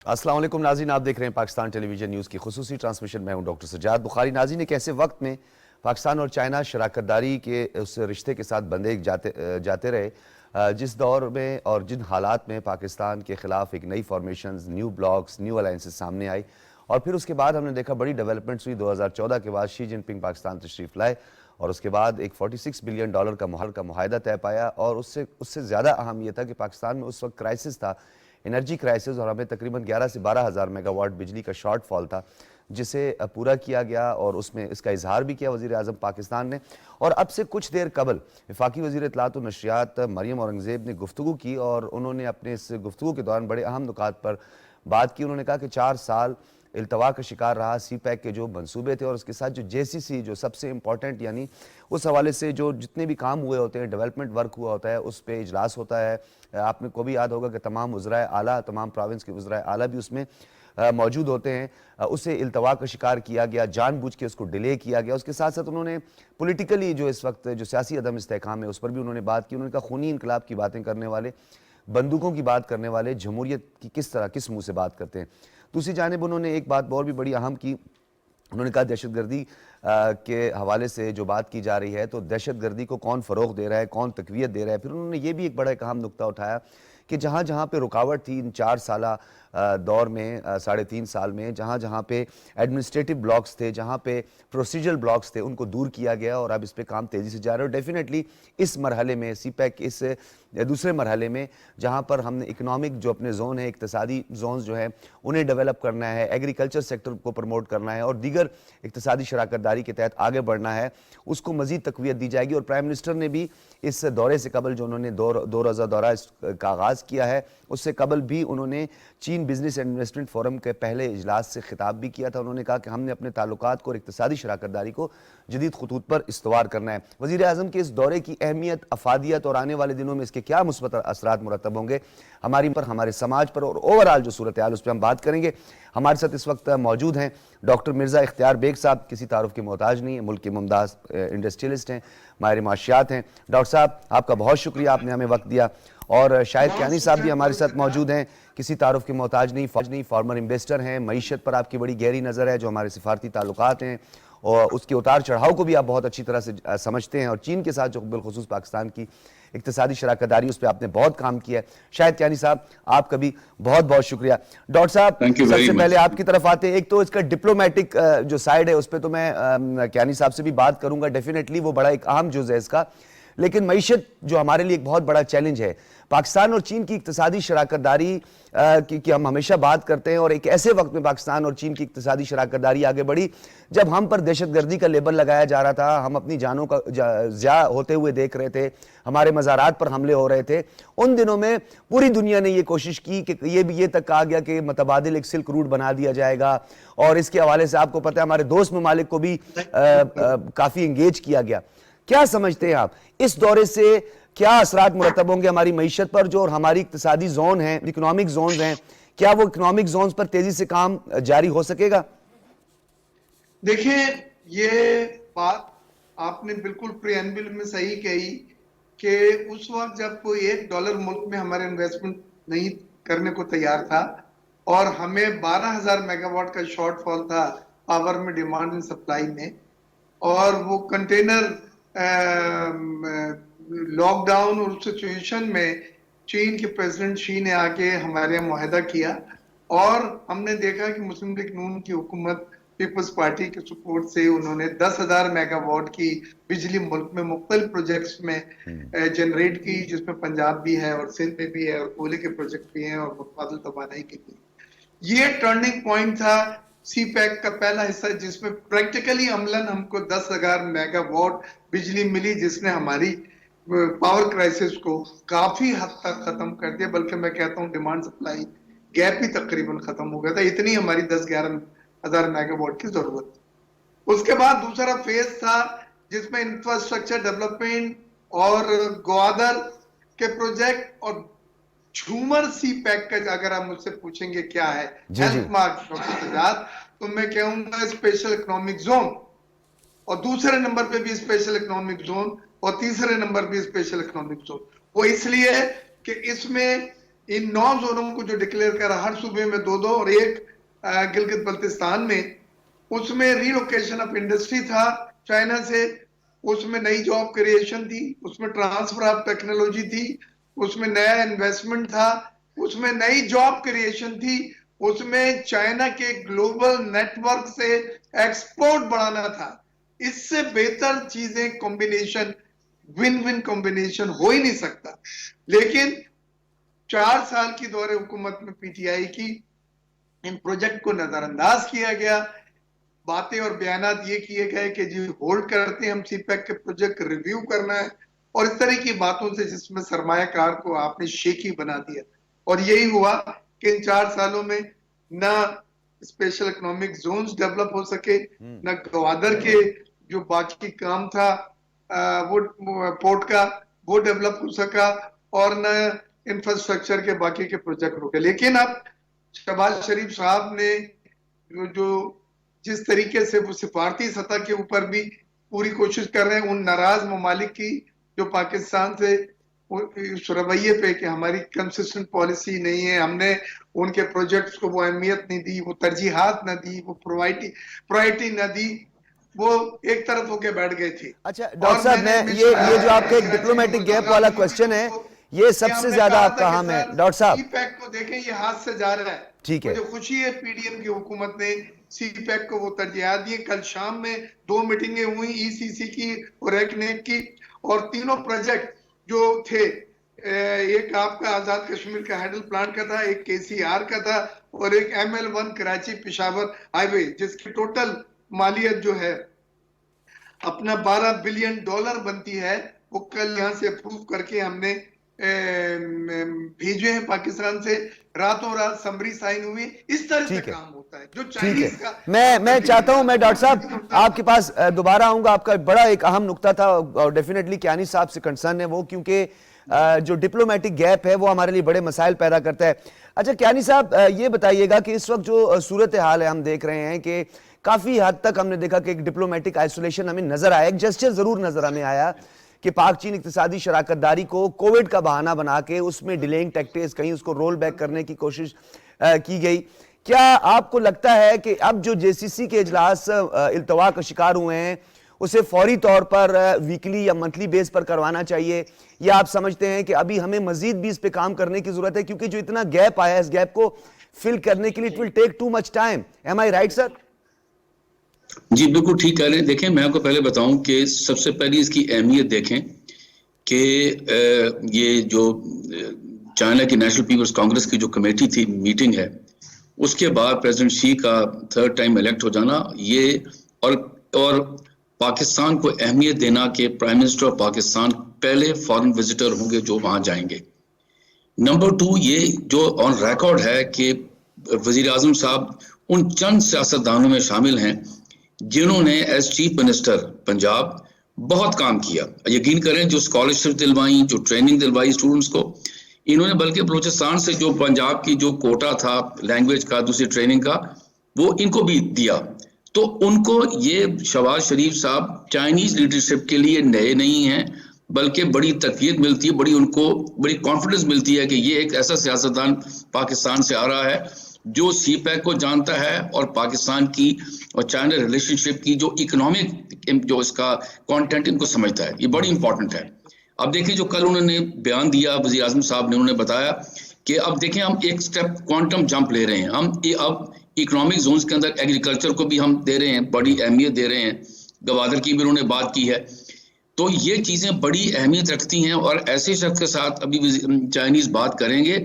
अस्सलाम वालेकुम नाज़रीन, आप देख रहे हैं पाकिस्तान टेलीविजन न्यूज़ की खुसूसी ट्रांसमिशन। मैं हूं डॉक्टर सज्जाद बुखारी। नाज़रीन, एक ऐसे वक्त में पाकिस्तान और चाइना शराकतदारी के उस रिश्ते के साथ बंधे जाते रहे, जिस दौर में और जिन हालात में पाकिस्तान के ख़िलाफ़ एक नई formations, new blocks, new alliances सामने आई और फिर उसके बाद हमने देखा बड़ी डेवलपमेंट्स हुई। 2014 के बाद शी जिनपिंग पाकिस्तान तशरीफ़ लाए और उसके बाद एक $46 बिलियन का मुआहदा तय पाया और उससे उससे ज़्यादा अहम यह था कि पाकिस्तान में उस वक्त क्राइसिस था, एनर्जी क्राइसिस, और हमें तकरीबन 11 से 12 हज़ार मेगावाट बिजली का शॉर्टफॉल था, जिसे पूरा किया गया और उसमें इसका इजहार भी किया वज़ीर आज़म पाकिस्तान ने। और अब से कुछ देर कबल वफाकी वज़ीर इत्तलात व नशरियात मरियम औरंगज़ेब ने गुफ्तगू की और उन्होंने अपने इस गुफ्तगू के दौरान बड़े अहम नुकात पर बात की। उन्होंने कहा कि 4 साल इल्तवा का शिकार रहा सी पैक के जो मंसूबे थे और उसके साथ जो JCC, जो सबसे इंपॉर्टेंट, यानी उस हवाले से जो जितने भी काम हुए होते हैं, डेवलपमेंट वर्क हुआ होता है, उस पर इजलास होता है। आपने को भी याद होगा कि तमाम वज़राए आला, तमाम प्रोविंस के वज़राए आला भी उसमें मौजूद होते हैं। उसे इल्तवा का शिकार किया गया, जानबूझ के उसको डिले किया गया। उसके साथ साथ उन्होंने पॉलिटिकली जो इस वक्त जो सियासी अदम इस्तेहकाम है उस पर भी उन्होंने बात की। उन्होंने कहा खूनी इनकलाब की बातें करने वाले, बंदूकों की बात करने वाले जमहूरियत की किस मुंह से बात करते हैं। दूसरी जानिब उन्होंने एक बात और भी बड़ी अहम की। उन्होंने कहा दहशतगर्दी के हवाले से जो बात की जा रही है, तो दहशतगर्दी को कौन फ़रोग़ दे रहा है, कौन तक़वियत दे रहा है। फिर उन्होंने ये भी एक बड़ा एक अहम नुक्ता उठाया कि जहाँ जहाँ पे रुकावट थी इन 4 साला दौर में, 3.5 साल में, जहाँ जहाँ पे एडमिनिस्ट्रेटिव ब्लॉक्स थे, जहाँ पे प्रोसीजरल ब्लॉक्स थे, उनको दूर किया गया और अब इस पे काम तेज़ी से जा रहा है। और डेफिनेटली इस मरहले में CPEC, इस दूसरे मरहले में जहाँ पर हमने इकनॉमिक जो अपने जोन है, इक्तसादी जोन्स जो है उन्हें डेवलप करना है, एग्रीकल्चर सेक्टर को प्रमोट करना है और दीगर इक्तसादी शराकतदारी के तहत आगे बढ़ना है, उसको मज़ीद तक़वियत दी जाएगी। और प्राइम मिनिस्टर ने भी इस दौरे से कबल जो उन्होंने दो रोज़ा दौरा का आगाज़ किया है, उससे कबल भी उन्होंने चीन बिजनेस एंड इन्वेस्टमेंट फोरम के पहले इजलास से खिताब भी किया था। उन्होंने कहा कि हमने अपने ताल्लुकात को और इक्तसादी शराकतदारी को जदीद खतूत पर इस्तवार करना है। वज़ीर आज़म के इस दौरे की अहमियत, अफादियत और आने वाले दिनों में इसके क्या मुस्बत असरात मुरतब होंगे हमारे समाज पर और ओवरऑल जो सूरत हाल, उस पर हम बात करेंगे। हमारे साथ इस वक्त मौजूद हैं डॉक्टर मिर्ज़ा इख्तियार बेग साहब, किसी तारुफ के मोहताज नहीं है, मुल्क के मुमताज़ इंडस्ट्रियलिस्ट हैं, माहिर माशियात हैं। डॉक्टर साहब, आपका बहुत शुक्रिया, आपने हमें वक्त दिया। और शाहिद कियानी साहब भी हमारे साथ मौजूद हैं, किसी तारुफ के मोहताज नहीं, फॉर्मर इन्वेस्टर हैं, मईशत पर आपकी बड़ी गहरी नज़र है, जो हमारे सिफारती ताल्लुकात हैं और उसके उतार चढ़ाव को भी आप बहुत अच्छी तरह से समझते हैं, और चीन के साथ जो बिलखुसूस पाकिस्तान की इक्तसादी शराकतदारी, उस पर आपने बहुत काम किया है। शाहिद कियानी साहब, आपका भी बहुत बहुत शुक्रिया। डॉक्टर साहब, सबसे पहले आपकी तरफ आते हैं। एक तो इसका डिप्लोमेटिक जो साइड है, उस पर तो मैं कियानी साहब से भी बात करूंगा, डेफिनेटली वो बड़ा एक अहम जुज़ है इसका। लेकिन मईशत जो हमारे लिए एक बहुत बड़ा चैलेंज है, पाकिस्तान और चीन की इक्तसादी शराकतदारी की हम हमेशा बात करते हैं, और एक ऐसे वक्त में पाकिस्तान और चीन की इक्तसादी शराकतदारी आगे बढ़ी जब हम पर दहशतगर्दी का लेबल लगाया जा रहा था, हम अपनी जानों का ज़िया होते हुए देख रहे थे, हमारे मज़ारात पर हमले हो रहे थे। उन दिनों में पूरी दुनिया ने ये कोशिश की कि ये तक कहा गया कि मतबादिल एक सिल्क रूट बना दिया जाएगा, और इसके हवाले से आपको पता है हमारे दोस्त ममालिक को भी काफ़ी इंगेज किया गया। क्या समझते हैं आप, इस दौरे से क्या असरात मुरतब होंगे हमारी मईशत पर, जो और हमारी इक्तसादी जोन है, इकोनॉमिक जोन हैं, क्या वो इकोनॉमिक जोन पर तेजी से काम जारी हो सकेगा? देखिए, ये बात आपने बिल्कुल प्रियम्बल में सही कही कि उस वक्त जब कोई $1 मुल्क में हमारे इन्वेस्टमेंट नहीं करने को तैयार था और हमें 12,000 मेगावाट का शॉर्टफॉल था पावर में, डिमांड एंड सप्लाई में, और वो कंटेनर लॉकडाउन और सिचुएशन में चीन के प्रेसिडेंट शी ने आके हमारे यहाँ मुआहदा किया, और हमने देखा कि मुस्लिम लीग नून की हुकूमत पीपल्स पार्टी के सपोर्ट से उन्होंने 10,000 मेगावाट की बिजली मुल्क में मुख्तलिफ प्रोजेक्ट्स में जनरेट की, जिसमें पंजाब भी है और सिंध में भी है और कोयले के प्रोजेक्ट भी हैं और मुतबादिल तवानाई के भी। ये टर्निंग पॉइंट था CPEC का पहला हिस्सा, जिसमें प्रैक्टिकली अमलन हमको 10,000 मेगावाट बिजली मिली, जिसने हमारी पावर क्राइसिस को काफी हद तक खत्म कर दिया, बल्कि मैं कहता हूँ डिमांड सप्लाई गैप भी तकरीबन खत्म हो गया था। इतनी हमारी 10-11 हजार मेगावाट की जरूरत थी। उसके बाद दूसरा फेज था जिसमें इंफ्रास्ट्रक्चर डेवलपमेंट और ग्वादर के प्रोजेक्ट और झूमर CPEC का, अगर आप मुझसे पूछेंगे क्या है हेल्थ मार्क डॉक्टर सजाद, तो मैं कहूंगा स्पेशल इकोनॉमिक जोन, और दूसरे नंबर पे भी स्पेशल इकोनॉमिक जोन, और तीसरे नंबर भी स्पेशल इकोनॉमिक जोन। वो इसलिए कि इसमें इन 9 जोनों को जो डिक्लेयर करा, हर सूबे में 2-2 और एक गिलगित बल्तिस्तान में, उसमें रीलोकेशन ऑफ इंडस्ट्री था चाइना से, उसमें नई जॉब क्रिएशन थी, उसमें ट्रांसफर ऑफ टेक्नोलॉजी थी, उसमें नया इन्वेस्टमेंट था, उसमें नई जॉब क्रिएशन थी, उसमें चाइना के ग्लोबल नेटवर्क से एक्सपोर्ट बढ़ाना था। इससे बेहतर चीजें कॉम्बिनेशन, विन विन कॉम्बिनेशन हो ही नहीं सकता। लेकिन 4 साल की दौरे हुकूमत में पीटीआई की इन प्रोजेक्ट को नजरअंदाज किया गया। बातें और बयानात ये किए गए कि जी होल्ड करते हैं हम सीपैक के प्रोजेक्ट, रिव्यू करना है, और इस तरह की बातों से जिसमें सरमायाकार को आपने शेखी बना दिया। और यही हुआ कि इन 4 सालों में ना स्पेशल इकोनॉमिक जोन्स डेवलप हो सके, ना गवादर के जो बाकी काम था वो पोर्ट का वो डेवलप हो सका, और न इंफ्रास्ट्रक्चर के बाकी के प्रोजेक्ट रुके। लेकिन अब शहबाज शरीफ साहब ने जो जिस तरीके से वो सिफारती सतह के ऊपर भी पूरी कोशिश कर रहे हैं उन नाराज ममालिक की जो पाकिस्तान से उस रवैये पे कि हमारी कंसिस्टेंट पॉलिसी नहीं है, हमने उनके प्रोजेक्ट्स को वो अहमियत नहीं दी, वो तरजीहात न दी, वो प्रायोरिटी न दी, वो एक तरफ होके बैठ गए थे। अच्छा डॉक्टर साहब, मैं ये जो आपका एक डिप्लोमेटिक गैप वाला क्वेश्चन है, ये सबसे ज्यादा आपका अहम है डॉक्टर साहब। सीपैक को देखें, ये हाथ से जा रहा है। ठीक है, मुझे खुशी है पीडीएम की हुकूमत ने सीपैक को वो तरजीहात दी। कल शाम में 2 मीटिंगें हुई, ईसीसी की और एकनेक की, और तीनों प्रोजेक्ट जो थे, एक आपका आजाद कश्मीर का हैडल प्लांट का था, एक केसीआर का था, और एक ML1 कराची पेशावर हाईवे, जिसकी टोटल मालियत जो है अपना $12 बिलियन बनती है, वो कल यहाँ से अप्रूव करके हमने भेजे हैं पाकिस्तान से। रातों रात समरी साइन हुई। इस तरह से काम होता है जो चाइनीज का। मैं चाहता हूं, मैं डॉक्टर साहब आपके पास दोबारा आऊंगा। आपका बड़ा एक अहम नुक्ता था और डेफिनेटली कियानी साहब से कंसर्न है वो, क्योंकि जो डिप्लोमेटिक गैप है वो हमारे लिए बड़े मसाइल पैदा करता है। अच्छा कियानी साहब, ये बताइएगा कि इस वक्त जो सूरत हाल है, हम देख रहे हैं कि काफी हद तक हमने देखा कि एक डिप्लोमेटिक आइसोलेशन हमें नजर आया, एक जेस्चर जरूर नजर हमें आया कि पाक चीन इक्तिसादी शराकतदारी को कोविड का बहाना बना के उसमें डिलेइंग टैक्टिक्स, कहीं उसको रोल बैक करने की कोशिश की गई। क्या आपको लगता है कि अब जो जेसीसी के इजलास इल्तवा का शिकार हुए हैं उसे फौरी तौर पर वीकली या मंथली बेस पर करवाना चाहिए, या आप समझते हैं कि अभी हमें मजीद भी इस पे काम करने की जरूरत है, क्योंकि जो इतना गैप आया है इस गैप को फिल करने के लिए it will take too much time. Am I right sir? जी बिल्कुल ठीक कह रहे हैं। देखें, मैं आपको पहले बताऊं कि सबसे पहले इसकी अहमियत देखें कि ये जो चाइना की नेशनल पीपल्स कांग्रेस की जो कमेटी थी, मीटिंग है, उसके बाद प्रेसिडेंट शी का 3rd टाइम इलेक्ट हो जाना, ये और पाकिस्तान को अहमियत देना कि प्राइम मिनिस्टर ऑफ पाकिस्तान पहले फॉरेन विजिटर होंगे जो वहां जाएंगे। नंबर 2, ये जो ऑन रिकॉर्ड है कि वजीर आजम साहब उन चंद सियासतदानों में शामिल हैं जिन्होंने एज चीफ मिनिस्टर पंजाब बहुत काम किया। यकीन करें, जो स्कॉलरशिप दिलवाई, जो ट्रेनिंग दिलवाई स्टूडेंट्स को, इन्होंने बल्कि बलूचिस्तान से जो पंजाब की जो कोटा था लैंग्वेज का, दूसरी ट्रेनिंग का, वो इनको भी दिया। तो उनको ये शहबाज शरीफ साहब चाइनीज लीडरशिप के लिए नए नहीं हैं, बल्कि बड़ी तकवीत मिलती है, उनको बड़ी कॉन्फिडेंस मिलती है कि ये एक ऐसा सियासतदान पाकिस्तान से आ रहा है जो सीपैक को जानता है और पाकिस्तान की और चाइना रिलेशनशिप की जो इकोनॉमिक जो इसका कंटेंट इनको समझता है। ये बड़ी इंपॉर्टेंट है। अब देखिए, जो कल उन्होंने बयान दिया वज़ीर आज़म साहब ने, उन्होंने बताया कि अब देखें हम एक स्टेप क्वांटम जंप ले रहे हैं। हम अब इकोनॉमिक जोन्स के अंदर एग्रीकल्चर को भी हम दे रहे हैं, बड़ी अहमियत दे रहे हैं। गवादर की भी उन्होंने बात की है। तो ये चीज़ें बड़ी अहमियत रखती हैं, और ऐसे शख्स के साथ अभी चाइनीज़ बात करेंगे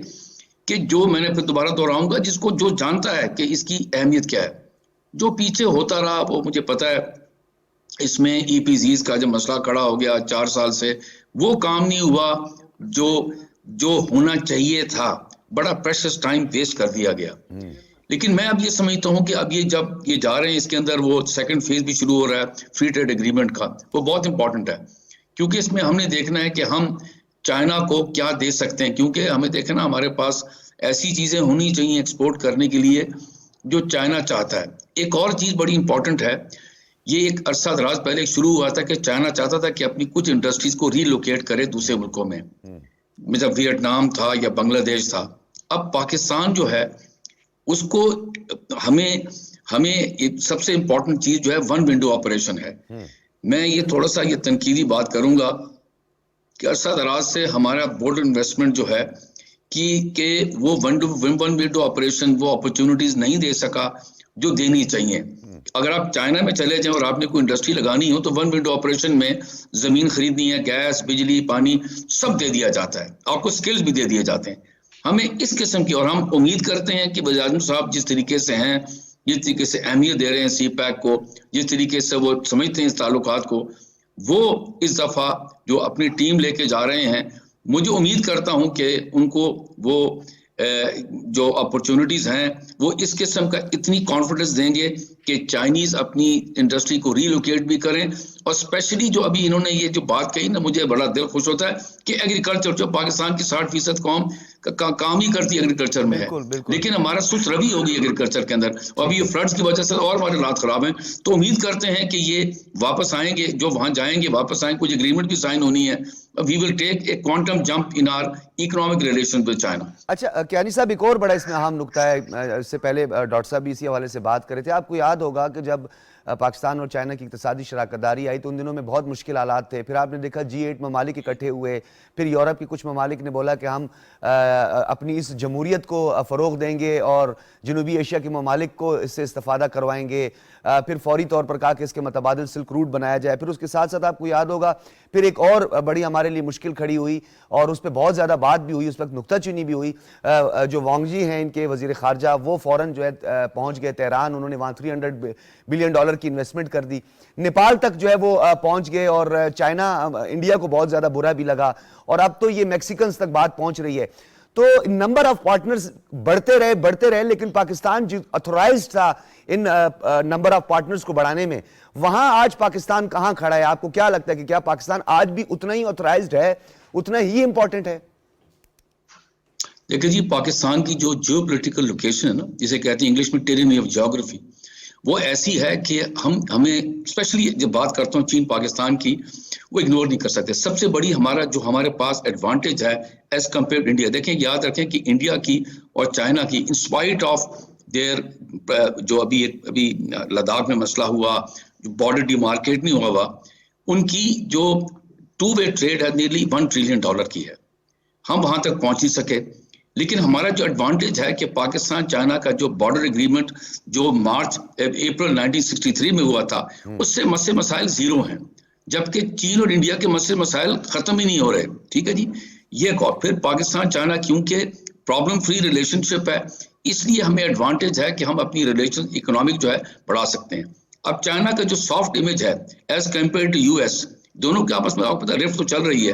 कि जो, मैंने फिर दोबारा दोहराऊंगा, जिसको जो जानता है कि इसकी अहमियत क्या है। जो पीछे होता रहा वो मुझे पता है, इसमें EPZs का जो मसला खड़ा हो गया 4 साल से, वो काम नहीं हुआ जो होना चाहिए था। बड़ा प्रेशियस टाइम वेस्ट कर दिया गया। लेकिन मैं अब ये समझता हूँ कि अब ये जब ये जा रहे हैं, इसके अंदर वो 2nd फेज भी शुरू हो रहा है फ्री ट्रेड एग्रीमेंट का, वो बहुत इंपॉर्टेंट है, क्योंकि इसमें हमने देखना है कि हम चाइना को क्या दे सकते हैं। क्योंकि हमें देखना, हमारे पास ऐसी चीजें होनी चाहिए एक्सपोर्ट करने के लिए जो चाइना चाहता है। एक और चीज बड़ी इंपॉर्टेंट है, ये एक अरसा दराज पहले शुरू हुआ था कि चाइना चाहता था कि अपनी कुछ इंडस्ट्रीज को रीलोकेट करे दूसरे मुल्कों में। जब वियतनाम था या बांग्लादेश था। अब पाकिस्तान जो है उसको हमें हमें सबसे इंपॉर्टेंट चीज जो है वन विंडो ऑपरेशन है। मैं ये थोड़ा सा ये तनकीदी बात करूंगा कि अरसा दराज से हमारा बोर्ड इन्वेस्टमेंट जो है कि वो वन विंडो ऑपरेशन वो अपॉर्चुनिटीज नहीं दे सका जो देनी चाहिए। अगर आप चाइना में चले जाएं और आपने कोई इंडस्ट्री लगानी हो तो वन विंडो ऑपरेशन में जमीन खरीदनी है, गैस, बिजली, पानी सब दे दिया जाता है, आपको स्किल्स भी दे दिए जाते हैं। हमें इस किस्म की, और हम उम्मीद करते हैं कि वज़ीर आज़म साहब जिस तरीके से हैं, जिस तरीके से अहमियत दे रहे हैं CPEC को, जिस तरीके से वो समझते हैं इस ताल्लुकात को, वो इस दफ़ा जो अपनी टीम लेके जा रहे हैं, मुझे उम्मीद करता हूं कि उनको वो जो अपॉर्चुनिटीज हैं वो इस किस्म का इतनी कॉन्फिडेंस देंगे कि चाइनीज अपनी इंडस्ट्री को रीलोकेट भी करें। और स्पेशली जो अभी इन्होंने ये जो बात कही ना, मुझे बड़ा दिल खुश होता है कि एग्रीकल्चर, जो पाकिस्तान की 60% कौम काम ही करती है एग्रीकल्चर में है, लेकिन हमारा सुस्त रवि होगी एग्रीकल्चर के अंदर। और अभी ये फ्लड्स की वजह से और हमारे हालात खराब हैं, तो उम्मीद करते हैं कि ये वापस आएंगे, जो वहां जाएंगे वापस आएंगे, कुछ एग्रीमेंट भी साइन होनी है। We will take a quantum jump in our economic relation with China. अच्छा कियानी साहब, एक और बड़ा इसमें अहम नुकता है, इससे पहले डॉक्टर साहब भी इसी हवाले से बात कर रहे थे। आपको याद होगा कि जब पाकिस्तान और चाइना की इक़्तिसादी शराकतदारी आई तो उन दिनों में बहुत मुश्किल हालात थे। फिर आपने देखा G8 ममालिक इकट्ठे हुए, फिर यूरोप के कुछ ममालिक ने बोला कि हम अपनी इस जमहूरियत को फ़रोग़ देंगे और जनूबी एशिया के ममालिक को इससे इस्तेफ़ादा करवाएंगे। फिर फौरी तौर पर कहा कि इसके मतबादिल सिल्क रूट बनाया जाए। फिर उसके साथ साथ आपको याद होगा फिर एक और बड़ी हमारे लिए मुश्किल खड़ी हुई और उस पर बहुत ज़्यादा बात भी हुई, उस वक्त नुक्ताचीनी भी हुई। जो वांग जी हैं इनके वज़ीर ख़ारजा, वो फ़ौरन जो है पहुँच गए तेहरान, उन्होंने वहाँ $300 बिलियन की इन्वेस्टमेंट कर दी। नेपाल तक जो है वो पहुँच गए और चाइना इंडिया को बहुत ज़्यादा बुरा भी लगा और अब तो ये मैक्सिकन्स तक बात पहुँच रही है। तो नंबर ऑफ पार्टनर्स बढ़ते रहे, लेकिन पाकिस्तान जो अथोराइज्ड था इन नंबर ऑफ पार्टनर्स को बढ़ाने में, वहां आज पाकिस्तान कहां खड़ा है? आपको क्या लगता है कि क्या पाकिस्तान आज भी उतना ही अथोराइज्ड है, उतना ही इंपॉर्टेंट है? देखिए जी, पाकिस्तान की जो जियोपॉलिटिकल लोकेशन है ना, जिसे कहते हैं इंग्लिश में टेरेन ऑफ ज्योग्राफी, वो ऐसी है कि हमें स्पेशली जब बात करता हूँ चीन पाकिस्तान की, वो इग्नोर नहीं कर सकते। सबसे बड़ी हमारे पास एडवांटेज है एज कम्पेयर टू इंडिया। देखें, याद रखें कि इंडिया की और चाइना की, इन स्पाइट ऑफ देयर जो अभी लद्दाख में मसला हुआ, जो बॉर्डर डिमार्केट नहीं हुआ, उनकी जो टू वे ट्रेड है नियरली $1 ट्रिलियन की है। हम वहां तक पहुंच नहीं सके, लेकिन हमारा जो एडवांटेज है कि पाकिस्तान चाइना का जो बॉर्डर एग्रीमेंट जो अप्रैल 1963 में हुआ था, उससे मसले मसाइल जीरो हैं, जबकि चीन और इंडिया के मसले मसाइल खत्म ही नहीं हो रहे। ठीक है जी, ये फिर पाकिस्तान चाइना क्योंकि प्रॉब्लम फ्री रिलेशनशिप है, इसलिए हमें एडवांटेज है कि हम अपनी रिलेशन इकोनॉमिक जो है बढ़ा सकते हैं। अब चाइना का जो सॉफ्ट इमेज है एज कम्पेयर टू US, दोनों के आपस में आपको पता रिफ्ट तो चल रही है,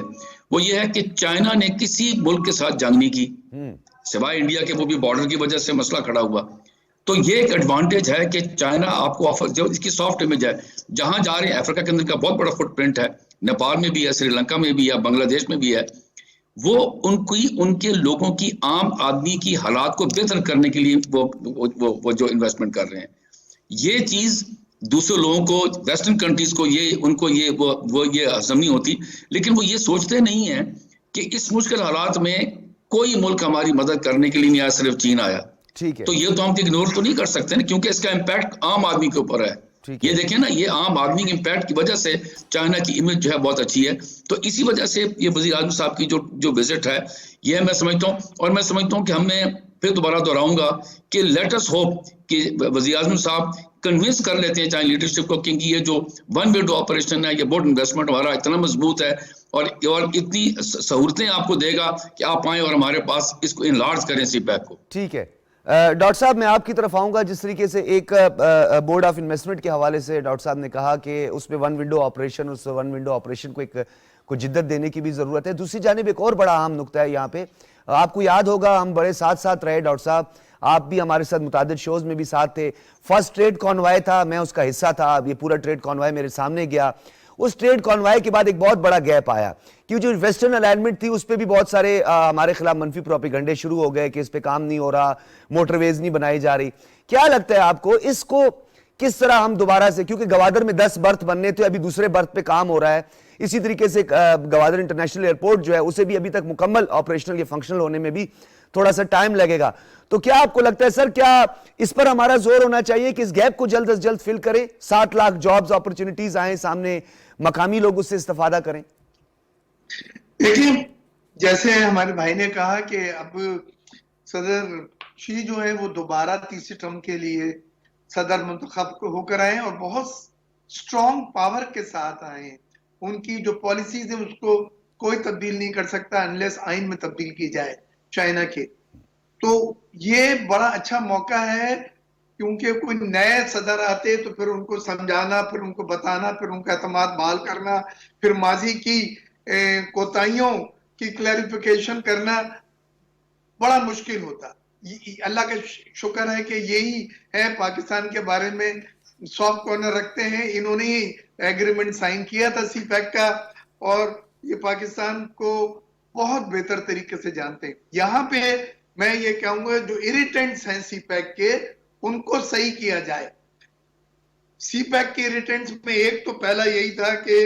वो ये है कि चाइना ने किसी मुल्क के साथ जंग नहीं की सिवाय इंडिया के, वो भी बॉर्डर की वजह से मसला खड़ा हुआ। तो ये एक एडवांटेज है कि चाइना आपको ऑफर, जो इसकी सॉफ्ट इमेज है, जहां जा रहे हैं अफ्रीका के अंदर का बहुत बड़ा फुटप्रिंट है, नेपाल में भी है, श्रीलंका में भी है, बांग्लादेश में भी है, वो उनके लोगों की, आम आदमी की हालात को बेहतर करने के लिए वो जो इन्वेस्टमेंट कर रहे हैं। ये चीज दूसरे लोगों को, वेस्टर्न कंट्रीज को ये हजम नहीं होती, लेकिन वो ये सोचते नहीं है कि इस मुश्किल हालात में कोई मुल्क हमारी मदद करने के लिए नहीं आया, सिर्फ चीन आया। ठीक है, तो ये तो हम इग्नोर तो नहीं कर सकते ना, क्योंकि इसका इम्पैक्ट आम आदमी के ऊपर है। ये देखें ना, ये आम आदमी के इम्पैक्ट की वजह से चाइना की इमेज जो है बहुत अच्छी है। तो इसी वजह से ये वज़ीर आज़म साहब की जो विजिट है, ये मैं समझता हूँ, और मैं समझता हूँ कि हमने फिर दोबारा दोहराऊंगा कि लेट अस होप कि वज़ीर आज़म साहब कन्विंस कर लेते हैं चाइना लीडरशिप को, क्योंकि ये जो वन विंडो ऑपरेशन है, ये बोर्ड इन्वेस्टमेंट हमारा इतना मजबूत है और इतनी सहूलतें आपको देगा कि आप आए और हमारे पास इसको इनलार्ज करें CPEC को। ठीक है डॉक्टर साहब, मैं आपकी तरफ आऊंगा। जिस तरीके से एक बोर्ड ऑफ इन्वेस्टमेंट के हवाले से डॉक्टर साहब ने कहा कि उसमें वन विंडो ऑपरेशन, उस वन विंडो ऑपरेशन को जिद्दत देने की भी जरूरत है। दूसरी जानिब एक और बड़ा अहम नुकता है यहाँ पे, आपको याद होगा हम बड़े साथ साथ रहे डॉक्टर साहब, आप भी हमारे साथ मुतादिद शोज में भी साथ थे। फर्स्ट ट्रेड कॉन्वॉय था, मैं उसका हिस्सा था, ये पूरा ट्रेड कॉन्वॉय मेरे सामने गया। उस ट्रेड कॉन्वॉय के बाद एक बहुत बड़ा गैप आया कि जो वेस्टर्न अलाइनमेंट थी उस पर भी बहुत सारे हमारे खिलाफ मनफी प्रोपेगेंडे शुरू हो गए कि इस पे काम नहीं हो रहा, मोटरवेज नहीं बनाई जा रही। क्या लगता है आपको, इसको किस तरह हम दोबारा से, क्योंकि गवादर में 10 बर्थ बनने थे, अभी दूसरे बर्थ पे काम हो रहा है, इसी तरीके से गवादर इंटरनेशनल एयरपोर्ट जो है उसे भी अभी तक मुकम्मल ऑपरेशनल या फंक्शनल होने में भी थोड़ा सा टाइम लगेगा। तो क्या आपको लगता है सर, क्या इस पर हमारा जोर होना चाहिए कि इस गैप को जल्द से जल्द फिल करें, 60 लाख जॉब्स अपॉर्चुनिटीज आए सामने, मकामी लोग उससे इस्तेफादा करें? देखिए, जैसे हमारे भाई ने कहा कि अब सदर शी जो है वो दोबारा तीसरी टर्म के लिए सदर मुंतखब होकर आए और बहुत स्ट्रॉन्ग पावर के साथ आए हैं। उनकी जो पॉलिसीज है उसको कोई तब्दील नहीं कर सकता अनलेस आइन में तब्दील की जाए चाइना के। तो ये बड़ा अच्छा मौका है, क्योंकि कोई नए सदर आते तो फिर उनको समझाना, फिर उनको बताना, फिर उनका एतमाद बहाल करना, फिर माजी की कोताहियों की क्लैरिफिकेशन करना बड़ा मुश्किल होता। अल्लाह का शुक्र है कि यही है, पाकिस्तान के बारे में सॉफ्ट कॉर्नर रखते हैं। इन्होंने ही एग्रीमेंट साइन किया था सीपैक का और ये पाकिस्तान को बहुत बेहतर तरीके से जानते हैं। यहाँ पे मैं ये कहूंगा जो इरिटेंट्स हैं सीपैक के, उनको सही किया जाए। सीपैक के इरिटेंट्स में एक तो पहला यही था कि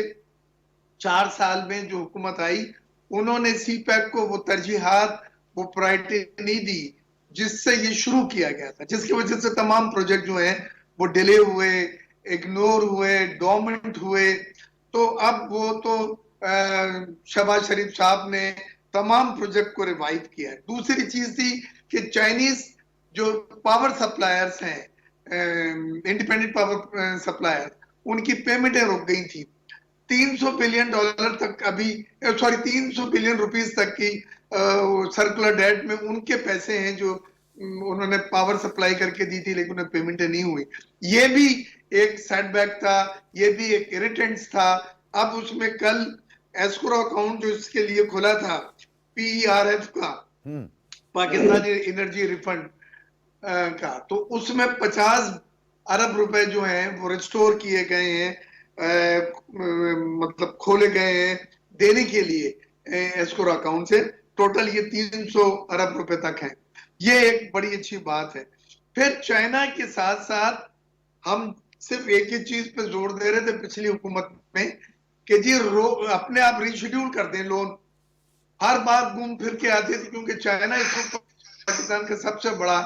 4 साल में जो हुकूमत आई उन्होंने सीपैक को वो तरजीहात, वो प्रायोरिटी नहीं दी जिससे ये शुरू किया गया था, जिसकी वजह से तमाम प्रोजेक्ट जो हैं वो डिले हुए, इग्नोर हुए, डोमिनेंट हुए। तो अब वो तो शहबाज शरीफ साहब ने तमाम प्रोजेक्ट को रिवाइव किया है। दूसरी चीज थी कि चाइनीज जो पावर सप्लायर्स हैं, इंडिपेंडेंट पावर सप्लायर, उनकी पेमेंटें रुक गई थी। $300 बिलियन तक अभी 300 बिलियन रुपीस तक की सर्कुलर डेट में उनके पैसे हैं जो उन्होंने पावर सप्लाई करके दी थी, लेकिन उन्हें पेमेंटें नहीं हुई। ये भी एक सेटबैक था, ये भी एक इरिटेंट्स था। अब उसमें कल एस्क्रो अकाउंट जो इसके लिए खुला था PERF का, पाकिस्तानी एनर्जी रिफंड का, तो उसमें 50 अरब रुपए जो हैं वो रिस्टोर किए गए हैं, मतलब खोले गए हैं देने के लिए एस्क्रो अकाउंट से। टोटल ये 300 अरब रुपए तक है। ये एक बड़ी अच्छी बात है। फिर चाइना के साथ साथ हम सिर्फ एक ही चीज पे जोर दे रहे थे पिछली हुकूमत में कि जी अपने आप रिशेड्यूल कर दें लोन। हर बार घूम फिर के आते थे, क्योंकि चाइना इसको पाकिस्तान का सबसे बड़ा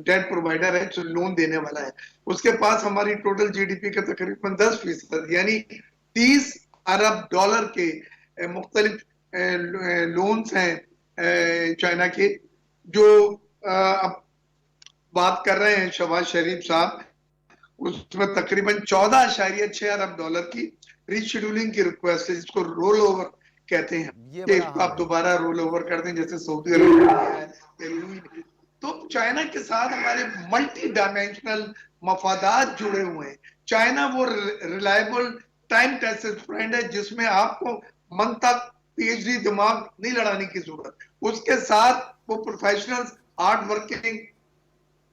डेट प्रोवाइडर है जो लोन देने वाला है। उसके पास हमारी टोटल GDP का तकरीबन 10% यानी $30 अरब के मुख्तलिफ लोन्स हैं चाइना के, जो अब बात कर रहे हैं शहबाज शरीफ साहब। उसमें तकरीबन $14.6 अरब की रीशेड्यूलिंग की रिक्वेस्ट है, जिसको रोल ओवर कहते हैं कि आप दोबारा रोल ओवर कर दें, जैसे सऊदी अरब। तो चाइना के साथ हमारे मल्टी डायमेंशनल मफादात जुड़े हुए हैं। चाइना वो रिलायबल टाइम टेस्टेड फ्रेंड है जिसमें आपको मन तक PhD दिमाग नहीं लड़ाने की जरूरत। उसके साथ वो professionals hard working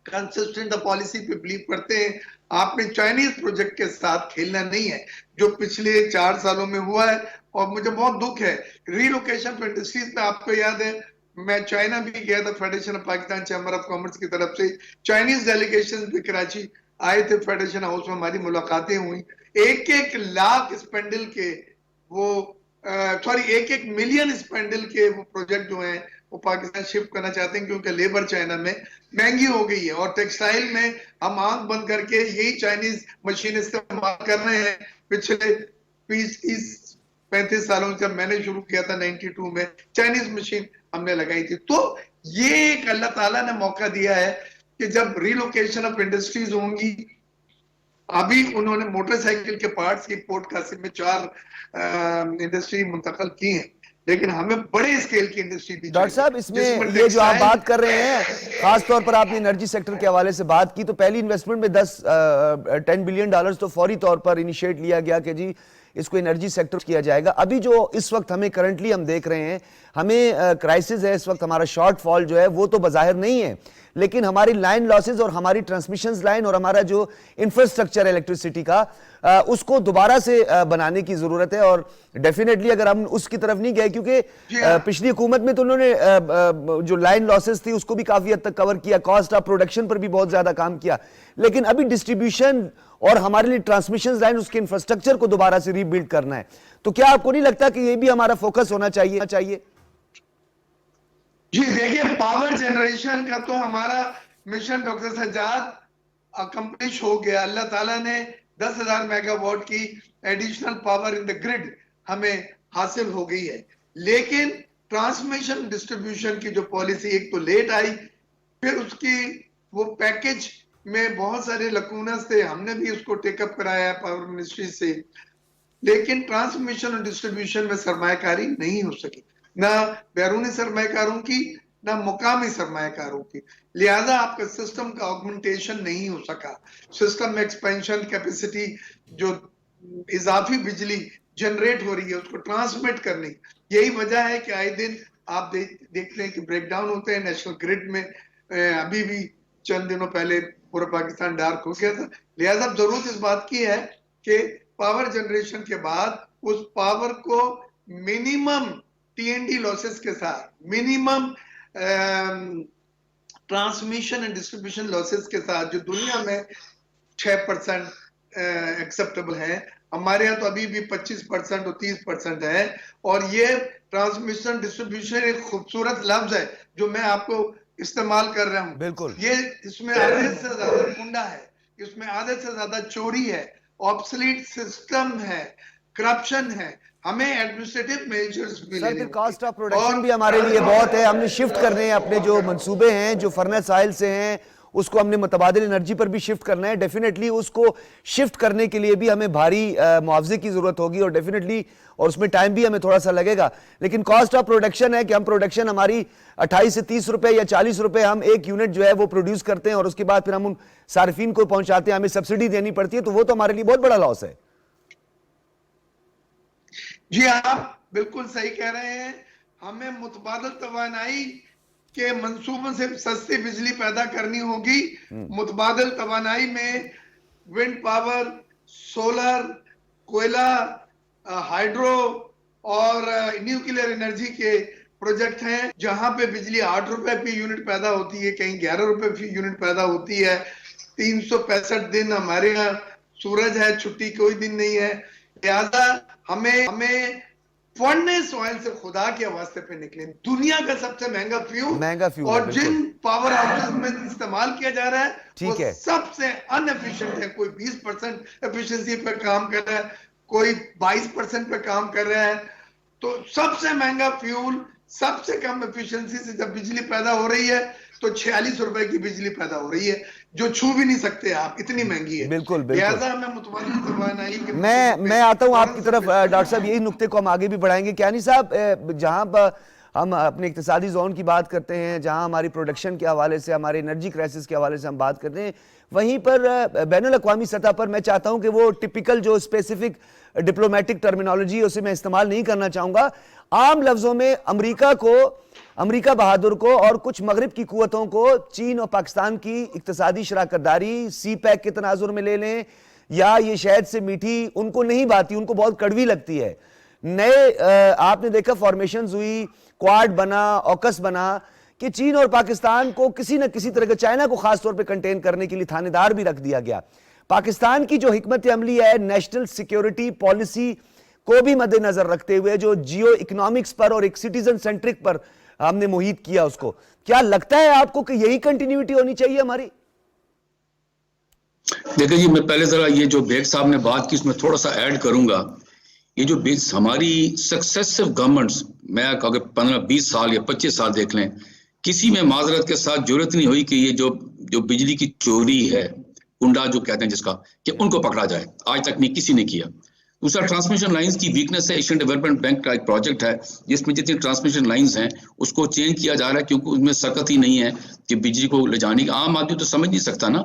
consistent policy पे बिलीव करते हैं। आपने चाइनीज प्रोजेक्ट के साथ खेलना नहीं है, जो पिछले 4 सालों में हुआ है। और मुझे बहुत दुख है रीलोकेशन ऑफ इंडस्ट्रीज में। आपको याद है मैं चाइना भी गया था, federation of Pakistan chamber of commerce की तरफ से चाइनीज डेलीगेशन भी कराची आए थे, फेडरेशन हाउस में हमारी मुलाकातें हुई। 1-1 लाख स्पेंडल के वो एक मिलियन स्पेंडल के वो प्रोजेक्ट जो हैं वो पाकिस्तान शिफ्ट करना चाहते हैं, क्योंकि लेबर चाइना में महंगी हो गई है। और टेक्सटाइल में हम आंख बंद करके यही चाइनीज मशीन इस्तेमाल कर रहे हैं। पिछले 20-35 सालों जब मैंने शुरू किया था 92 में चाइनीज मशीन हमने लगाई थी। तो ये एक अल्लाह ताला ने मौका दिया है कि जब रिलोकेशन ऑफ इंडस्ट्रीज होंगी। अभी उन्होंने मोटरसाइकिल के पार्ट्स की पोर्ट कासिम में 4 इंडस्ट्री मुंतकिल की हैं, लेकिन हमें बड़े स्केल की इंडस्ट्री भी। डॉक्टर साहब, इसमें ये जो आप बात कर रहे हैं, खास तौर पर आपने एनर्जी सेक्टर के हवाले से बात की, तो पहली इन्वेस्टमेंट में $10 बिलियन तो फौरी तौर पर इनिशिएट लिया गया कि जी इसको एनर्जी सेक्टर किया जाएगा। अभी जो इस वक्त हमें करंटली हम देख रहे हैं, हमें क्राइसिस है इस वक्त, हमारा शॉर्टफॉल जो है वो तो बाज़ाहिर नहीं है, लेकिन हमारी लाइन लॉसेस और हमारी ट्रांसमिशन लाइन और हमारा जो इंफ्रास्ट्रक्चर है इलेक्ट्रिसिटी का, उसको दोबारा से बनाने की जरूरत है। और डेफिनेटली अगर हम उसकी तरफ नहीं गए, क्योंकि पिछली हुकूमत में तो उन्होंने जो लाइन लॉसेस थी उसको भी काफी हद तक कवर किया, कॉस्ट ऑफ प्रोडक्शन पर भी बहुत ज्यादा काम किया, लेकिन अभी डिस्ट्रीब्यूशन और हमारे लिए ट्रांसमिशन लाइन, उसके इंफ्रास्ट्रक्चर को दोबारा से रीबिल्ड करना है। तो क्या आपको नहीं लगता कि ये भी हमारा फोकस होना चाहिए? जी देखिए, पावर जनरेशन का तो हमारा मिशन डॉक्टर सज्जाद अकम्प्लिश हो गया। अल्लाह ताला ने 10,000 मेगावाट की additional power in the grid हमें हासिल हो गई है। लेकिन ट्रांसमिशन डिस्ट्रीब्यूशन की जो पॉलिसी एक तो लेट आई, फिर उसकी वो पैकेज में बहुत सारे लकूनस थे, हमने भी उसको टेकअप कराया पावर मिनिस्ट्री से, लेकिन ट्रांसमिशन और डिस्ट्रीब्यूशन में सरमायाकारी नहीं हो सकी, ना बैरूनी सरमायाकारों की ना मुकामी सरमायाकारों की। लिहाजा आपका सिस्टम का ऑगमेंटेशन नहीं हो सका। सिस्टम में एक्सपेंशन कैपेसिटी, जो इजाफी बिजली जनरेट हो रही है उसको ट्रांसमिट करनी, यही वजह है कि आए दिन आप देखते हैं कि ब्रेकडाउन होते हैं नेशनल ग्रिड में। अभी भी चंद दिनों पहले पूरा पाकिस्तान डार्क हो गया था। लिहाजा जरूरत इस बात की है कि पावर जनरेशन के बाद उस पावर को मिनिमम टीएनडी लॉसेस के साथ, minimum transmission and distribution losses के साथ, जो दुनिया में 6% एक्सेप्टेबल है, हमारे यहाँ तो अभी भी 25% और 30% है। और ये ट्रांसमिशन डिस्ट्रीब्यूशन एक खूबसूरत लफ्ज है जो मैं आपको इस्तेमाल कर रहा हूँ। बिल्कुल, ये इसमें आधे से ज्यादा कुंडा है, इसमें आधे से ज्यादा चोरी है, ऑब्सोलीट सिस्टम है, करप्शन है। हमें एडमिनिस्ट्रेटिव मेजर्स भी सर, लेने फिर कॉस्ट ऑफ होंगे। प्रोडक्शन भी हमारे लिए बहुत है। हमने शिफ्ट करने हैं अपने जो मंसूबे हैं, जो फर्नेस ऑयल से हैं, उसको हमने मुतबादिल एनर्जी पर भी शिफ्ट करना है। डेफिनेटली उसको शिफ्ट करने के लिए भी हमें भारी मुआवजे की जरूरत होगी और डेफिनेटली, और उसमें टाइम भी हमें थोड़ा सा लगेगा। लेकिन कॉस्ट ऑफ प्रोडक्शन है कि हम प्रोडक्शन हमारी 28 से 30 रुपए या 40 रुपए हम एक यूनिट जो है वो प्रोड्यूस करते हैं और उसके बाद फिर हम उन सार्फिन को पहुंचाते हैं, हमें सब्सिडी देनी पड़ती है, तो वो तो हमारे लिए बहुत बड़ा लॉस है। जी आप बिल्कुल सही कह रहे हैं। हमें मुतबादल तवानाई के मंसूबों से सस्ती बिजली पैदा करनी होगी। मुतबादल तवानाई में विंड पावर, सोलर, कोयला, हाइड्रो और न्यूक्लियर एनर्जी के प्रोजेक्ट हैं, जहां पे बिजली 8 रुपए फी यूनिट पैदा होती है, कहीं 11 रुपए फी यूनिट पैदा होती है। 365 दिन हमारे यहाँ सूरज है, छुट्टी कोई दिन नहीं है। लिहाजा हमें फर्नेस ऑयल से खुदा के वास्ते पे निकले। दुनिया का सबसे महंगा फ्यूल और जिन पावर हाउसेस में इस्तेमाल किया जा रहा है वो सबसे अनएफिशिएंट है। कोई 20% एफिशिएंसी पे काम कर रहा है, कोई 22% पे काम कर रहा है। तो सबसे महंगा फ्यूल, सबसे कम एफिशिएंसी से जब बिजली पैदा हो रही है तो 46 रुपए की बिजली पैदा हो रही है, जो छू भी नहीं सकते आप, इतनी महंगी है। बिल्कुल लिहाजा हमें मुतबादिल तवानाई के मैं आता हूं आपकी तरफ डॉक्टर साहब, यही नुक्ते को हम आगे भी बढ़ाएंगे। क्यानी साहब, जहां पर हम अपने इक्तिसादी जोन की बात करते हैं, जहां हमारी प्रोडक्शन के हवाले से, हमारे एनर्जी क्राइसिस के हवाले से हम बात करते हैं, वहीं पर बैनुल अक़वामी सतह पर मैं चाहता हूं कि वो टिपिकल जो स्पेसिफिक डिप्लोमेटिक टर्मिनोलॉजी है उसे मैं इस्तेमाल नहीं करना चाहूंगा। आम लफ्जों में अमेरिका बहादुर को और कुछ मगरिब की कुव्वतों को चीन और पाकिस्तान की इक्तिसादी शराकतदारी सी पैक के तनाजुर में ले लें, या ये शहद से मीठी उनको नहीं भाती, उनको बहुत कड़वी लगती है। नए आपने देखा फॉर्मेशंस हुई, क्वाड बना, ऑकस बना, कि चीन और पाकिस्तान को किसी न किसी तरह के, चाइना को खास तौर पे कंटेन करने के लिए थानेदार भी रख दिया गया। पाकिस्तान की जो हिकमत अमली है नेशनल सिक्योरिटी पॉलिसी को भी मद्देनजर रखते हुए, जो जियो इकोनॉमिक्स पर और एक सिटीजन सेंट्रिक पर हमने मुहित किया उसको, क्या लगता है आपको कि यही कंटिन्यूटी होनी चाहिए हमारी? देखिए जी, मैं पहले जरा ये जो बेग साहब ने बात की उसमें थोड़ा सा ऐड करूंगा। ये जो हमारी सक्सेसिव गवर्नमेंट्स, मैं अगर 15-20 साल या 25 साल देख लें, किसी में माजरत के साथ जरूरत नहीं हुई कि ये जो बिजली की चोरी है, कुंडा जो कहते हैं जिसका, कि उनको पकड़ा जाए। आज तक नहीं किसी ने किया। दूसरा, ट्रांसमिशन लाइंस की वीकनेस है। एशियन डेवलपमेंट बैंक का एक प्रोजेक्ट है जिसमें जितनी ट्रांसमिशन लाइंस हैं उसको चेंज किया जा रहा है, क्योंकि उसमें सख्त ही नहीं है कि बिजली को ले जाने की। आम आदमी तो समझ नहीं सकता ना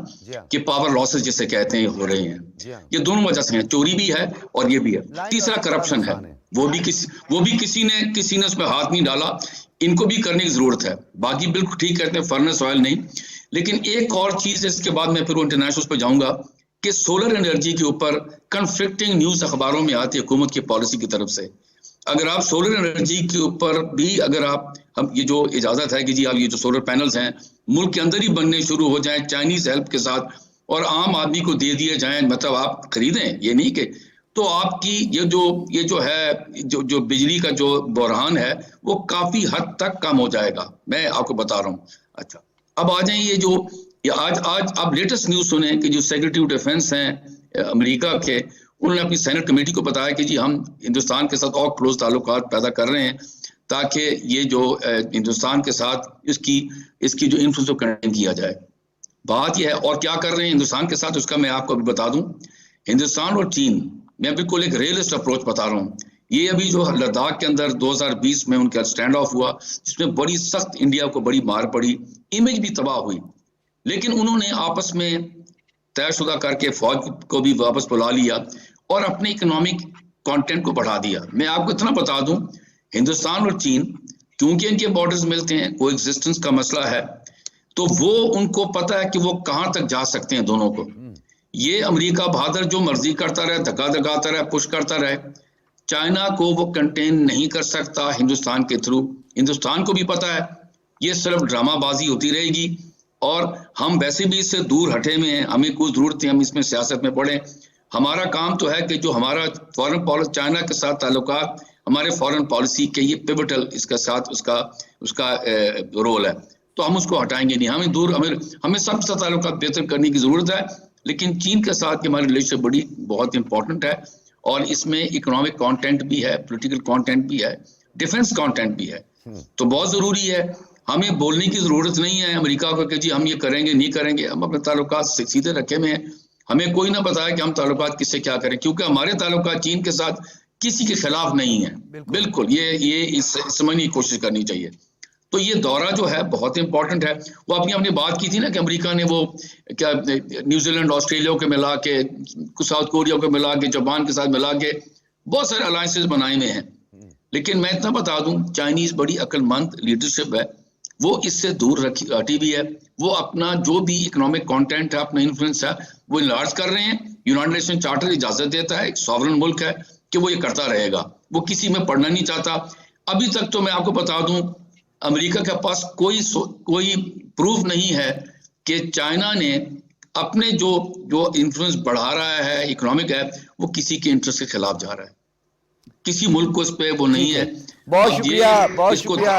कि पावर लॉसेस जिसे कहते हैं हो रहे हैं। ये दोनों वजह से हैं, चोरी भी है और ये भी है। तीसरा, करप्शन है, वो भी किसी ने उसमें हाथ नहीं डाला। इनको भी करने की जरूरत है। बाकी बिल्कुल ठीक कहते हैं, फर्नेस ऑयल नहीं। लेकिन एक और चीज, इसके बाद मैं फिर इंटरनेशनल पे जाऊंगा, कि सोलर एनर्जी के ऊपर कन्फ्लिक्टिंग न्यूज अखबारों में आती है हुकूमत की पॉलिसी की तरफ से। अगर आप सोलर एनर्जी के ऊपर भी, अगर हम ये जो इजाजत है कि जी आप ये जो सोलर पैनल्स हैं मुल्क के अंदर ही बनने शुरू हो जाएं चाइनीज हेल्प के साथ, और आम आदमी को दे दिए जाएं, मतलब आप खरीदें, ये नहीं कि तो आपकी ये जो है जो बिजली का जो बहरान है वो काफी हद तक कम हो जाएगा, मैं आपको बता रहा हूँ। अच्छा, अब आ जाए ये आज आप लेटेस्ट न्यूज सुने कि जो सेक्रेटरी ऑफ डिफेंस हैं अमेरिका के, उन्होंने अपनी सेनेट कमेटी को बताया कि जी हम हिंदुस्तान के साथ और क्लोज ताल्लुकात पैदा कर रहे हैं ताकि ये जो हिंदुस्तान के साथ इसकी जो इन्फ्लुएंस को कंटेन किया जाए। बात यह है, और क्या कर रहे हैं हिंदुस्तान के साथ उसका मैं आपको अभी बता दूं। हिंदुस्तान और चीन, मैं बिल्कुल एक रियलिस्ट अप्रोच बता रहा हूँ। ये अभी जो लद्दाख के अंदर 2020 में उनका स्टैंड ऑफ हुआ, जिसमें बड़ी सख्त इंडिया को बड़ी मार पड़ी, इमेज भी तबाह हुई, लेकिन उन्होंने आपस में तयशुदा करके फौज को भी वापस बुला लिया और अपने इकोनॉमिक कंटेंट को बढ़ा दिया। मैं आपको इतना बता दूं, हिंदुस्तान और चीन क्योंकि इनके बॉर्डर्स मिलते हैं, कोई एग्जिस्टेंस का मसला है, तो वो उनको पता है कि वो कहां तक जा सकते हैं दोनों को। ये अमेरिका बहादुर जो मर्जी करता रहे, धक्का धकाता रहे, पुश करता रहे, चाइना को वो कंटेन नहीं कर सकता हिंदुस्तान के थ्रू। हिंदुस्तान को भी पता है ये सिर्फ ड्रामाबाजी होती रहेगी और हम वैसे भी इससे दूर हटे में हैं, हमें कुछ जरूरत है हम इसमें सियासत में पड़े। हमारा काम तो है कि जो हमारा फॉरेन पॉलिसी, चाइना के साथ ताल्लुकात हमारे फॉरेन पॉलिसी के ये पिवटल इसके साथ उसका रोल है, तो हम उसको हटाएंगे नहीं। हमें सबसे ताल्लुकात बेहतर करने की जरूरत है, लेकिन चीन के साथ हमारी रिलेशनशिप बहुत इंपॉर्टेंट है और इसमें इकोनॉमिक कंटेंट भी है, पॉलिटिकल कंटेंट भी है, डिफेंस कंटेंट भी है, तो बहुत जरूरी है। हमें बोलने की जरूरत नहीं है अमेरिका को कि जी हम ये करेंगे नहीं करेंगे, हम अपने ताल्लुकात सीधे रखे में हैं। हमें कोई ना बताया कि हम ताल्लुकात किससे क्या करें, क्योंकि हमारे ताल्लुकात चीन के साथ किसी के खिलाफ नहीं है। बिल्कुल ये समझने की कोशिश करनी चाहिए। तो ये दौरा जो है बहुत इंपॉर्टेंट है। वो अपनी बात की थी ना कि अमेरिका ने वो क्या न्यूजीलैंड ऑस्ट्रेलिया को मिला के, साउथ कोरिया को मिला के, जापान के साथ मिला के बहुत सारे अलायंसेस बनाए हुए हैं, लेकिन मैं इतना बता दूं चाइनीज बड़ी अक्लमंद लीडरशिप है, वो इससे दूर हटी भी है। वो अपना जो भी इकोनॉमिक कंटेंट है, अपना इन्फ्लुएंस है, वो इनलार्ज कर रहे हैं। यूनाइटेड नेशन चार्टर इजाजत देता है, एक सॉवरेन मुल्क है, कि वो ये करता रहेगा, वो किसी में पड़ना नहीं चाहता। अभी तक तो मैं आपको बता दूं अमेरिका के पास कोई प्रूफ नहीं है कि चाइना ने अपने जो इन्फ्लुएंस बढ़ा रहा है, इकोनॉमिक है, वो किसी के इंटरेस्ट के खिलाफ जा रहा है, किसी मुल्क को इस पे वो नहीं है। बहुत शुक्रिया।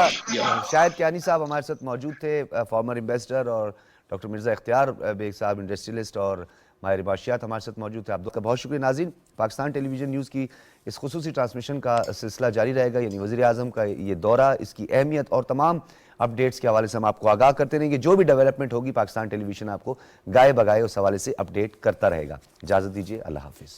शाहिद कियानी साहब हमारे साथ मौजूद थे, फॉर्मर एम्बेसडर, और डॉक्टर मिर्जा इख्तियार बेग साहब इंडस्ट्रियलिस्ट और माहिर माशियात हमारे साथ मौजूद थे। आप दोनों का बहुत शुक्रिया। नाज़रीन, पाकिस्तान टेलीविजन न्यूज़ की इस खुसूसी ट्रांसमिशन का सिलसिला जारी रहेगा, यानी वज़ीर आज़म का ये दौरा, इसकी अहमियत और तमाम अपडेट्स के हवाले से हम आपको आगाह करते रहेंगे। जो भी डेवलपमेंट होगी पाकिस्तान टेलीविजन आपको गाए बगाए उस हवाले से अपडेट करता रहेगा। इजाज़त दीजिए, अल्लाह हाफिज़।